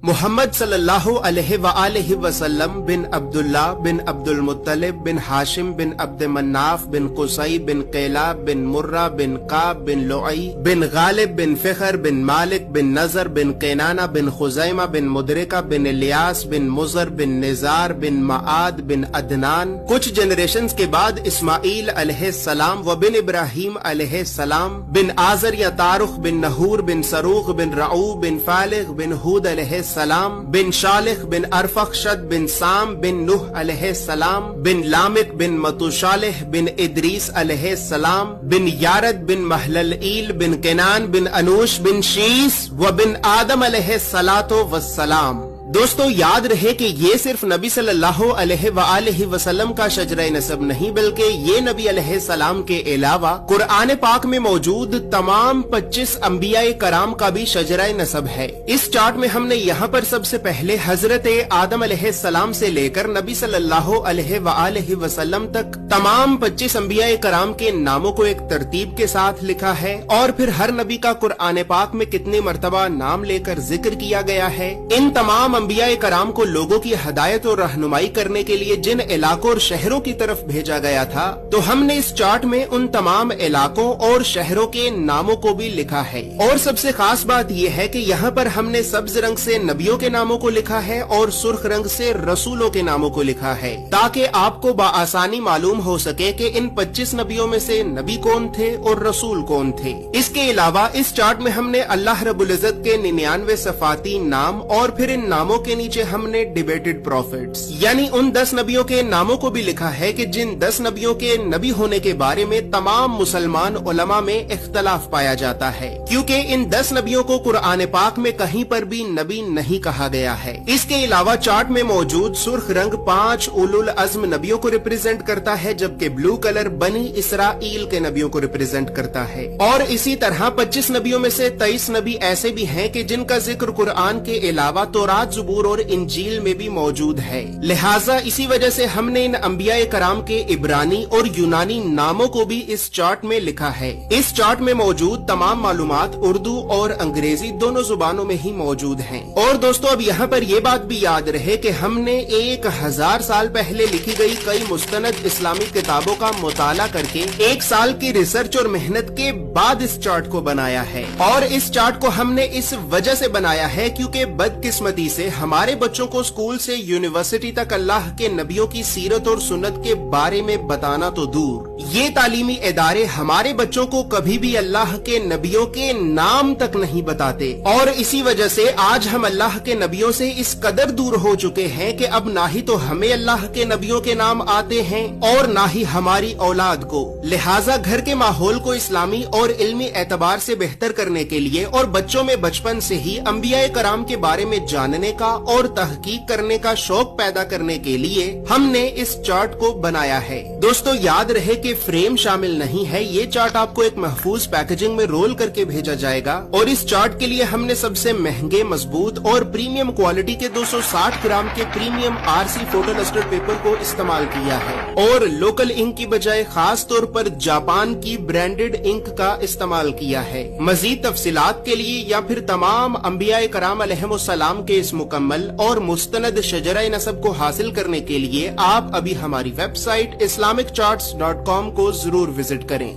محمد صلی اللہ علیہ وآلہ وسلم بن عبداللہ بن عبد المطلب بن ہاشم بن عبد مناف بن قصی بن قیلاب بن مرہ بن قاب بن لعی بن غالب بن فخر بن مالک بن نظر بن قینانہ بن خزیمہ بن مدرکہ بن الیاس بن مزر بن نزار بن معاد بن عدنان. کچھ جنریشنز کے بعد اسماعیل علیہ السلام و بن ابراہیم علیہ السلام بن آزر یا تارخ بن نحور بن سروخ بن رعو بن فالغ بن ہود علیہ السلام بن شالخ بن ارفخشد بن سام بن نوح علیہ السلام بن لامک بن متوشالح بن ادریس علیہ السلام بن یارد بن محللئیل بن کنان بن انوش بن شیس و بن آدم علیہ السلام. دوستو یاد رہے کہ یہ صرف نبی صلی اللہ علیہ وآلہ وسلم کا شجرہ نسب نہیں بلکہ یہ نبی علیہ السلام کے علاوہ قرآن پاک میں موجود تمام 25 انبیاء کرام کا بھی شجرہ نسب ہے. اس چارٹ میں ہم نے یہاں پر سب سے پہلے حضرت آدم علیہ السلام سے لے کر نبی صلی اللہ علیہ وآلہ وسلم تک تمام 25 انبیاء کرام کے ناموں کو ایک ترتیب کے ساتھ لکھا ہے اور پھر ہر نبی کا قرآن پاک میں کتنی مرتبہ نام لے کر ذکر کیا گیا ہے. ان تمام انبیاء کرام کو لوگوں کی ہدایت اور رہنمائی کرنے کے لیے جن علاقوں اور شہروں کی طرف بھیجا گیا تھا تو ہم نے اس چارٹ میں ان تمام علاقوں اور شہروں کے ناموں کو بھی لکھا ہے. اور سب سے خاص بات یہ ہے کہ یہاں پر ہم نے سبز رنگ سے نبیوں کے ناموں کو لکھا ہے اور سرخ رنگ سے رسولوں کے ناموں کو لکھا ہے تاکہ آپ کو بآسانی معلوم ہو سکے کہ ان 25 نبیوں میں سے نبی کون تھے اور رسول کون تھے. اس کے علاوہ اس چارٹ میں ہم نے اللہ رب العزت کے 99 صفاتی نام اور پھر ان ناموں کے نیچے ہم نے ڈیبیٹڈ پروفیٹس یعنی ان 10 نبیوں کے ناموں کو بھی لکھا ہے کہ جن 10 نبیوں کے نبی ہونے کے بارے میں تمام مسلمان علماء میں اختلاف پایا جاتا ہے کیونکہ ان 10 نبیوں کو قرآن پاک میں کہیں پر بھی نبی نہیں کہا گیا ہے. اس کے علاوہ چارٹ میں موجود سرخ رنگ 5 اولو العزم نبیوں کو ریپرزینٹ کرتا ہے جبکہ بلو کلر بنی اسرائیل کے نبیوں کو ریپرزینٹ کرتا ہے. اور اسی طرح 25 نبیوں میں سے 23 نبی ایسے بھی ہیں کہ جن کا ذکر قرآن کے علاوہ تورات زبور اور انجیل میں بھی موجود ہے. لہٰذا اسی وجہ سے ہم نے ان انبیاء کرام کے عبرانی اور یونانی ناموں کو بھی اس چارٹ میں لکھا ہے. اس چارٹ میں موجود تمام معلومات اردو اور انگریزی دونوں زبانوں میں ہی موجود ہیں. اور دوستو اب یہاں پر یہ بات بھی یاد رہے کہ ہم نے 1000 سال پہلے لکھی گئی کئی مستند اسلامی کتابوں کا مطالعہ کر کے 1 سال کی ریسرچ اور محنت کے بعد اس چارٹ کو بنایا ہے. اور اس چارٹ کو ہم نے اس وجہ سے بنایا ہے کیونکہ بدقسمتی سے ہمارے بچوں کو اسکول سے یونیورسٹی تک اللہ کے نبیوں کی سیرت اور سنت کے بارے میں بتانا تو دور، یہ تعلیمی ادارے ہمارے بچوں کو کبھی بھی اللہ کے نبیوں کے نام تک نہیں بتاتے. اور اسی وجہ سے آج ہم اللہ کے نبیوں سے اس قدر دور ہو چکے ہیں کہ اب نہ ہی تو ہمیں اللہ کے نبیوں کے نام آتے ہیں اور نہ ہی ہماری اولاد کو. لہٰذا گھر کے ماحول کو اسلامی اور علمی اعتبار سے بہتر کرنے کے لیے اور بچوں میں بچپن سے ہی انبیاء کرام کے بارے میں جاننے کا اور تحقیق کرنے کا شوق پیدا کرنے کے لیے ہم نے اس چارٹ کو بنایا ہے. دوستو یاد رہے کہ فریم شامل نہیں ہے، یہ چارٹ آپ کو ایک محفوظ پیکیجنگ میں رول کر کے بھیجا جائے گا. اور اس چارٹ کے لیے ہم نے سب سے مہنگے، مضبوط اور پریمیم کوالٹی کے 260 گرام کے premium RC photo lustre paper کو استعمال کیا ہے اور لوکل انک کی بجائے خاص طور پر جاپان کی برانڈڈ انک کا استعمال کیا ہے. مزید تفصیلات کے لیے یا پھر تمام انبیاء کرام علیہم السلام کے اس مکمل اور مستند شجرہ نسب کو حاصل کرنے کے لیے آپ ابھی ہماری ویب سائٹ islamiccharts.com کو ضرور وزٹ کریں.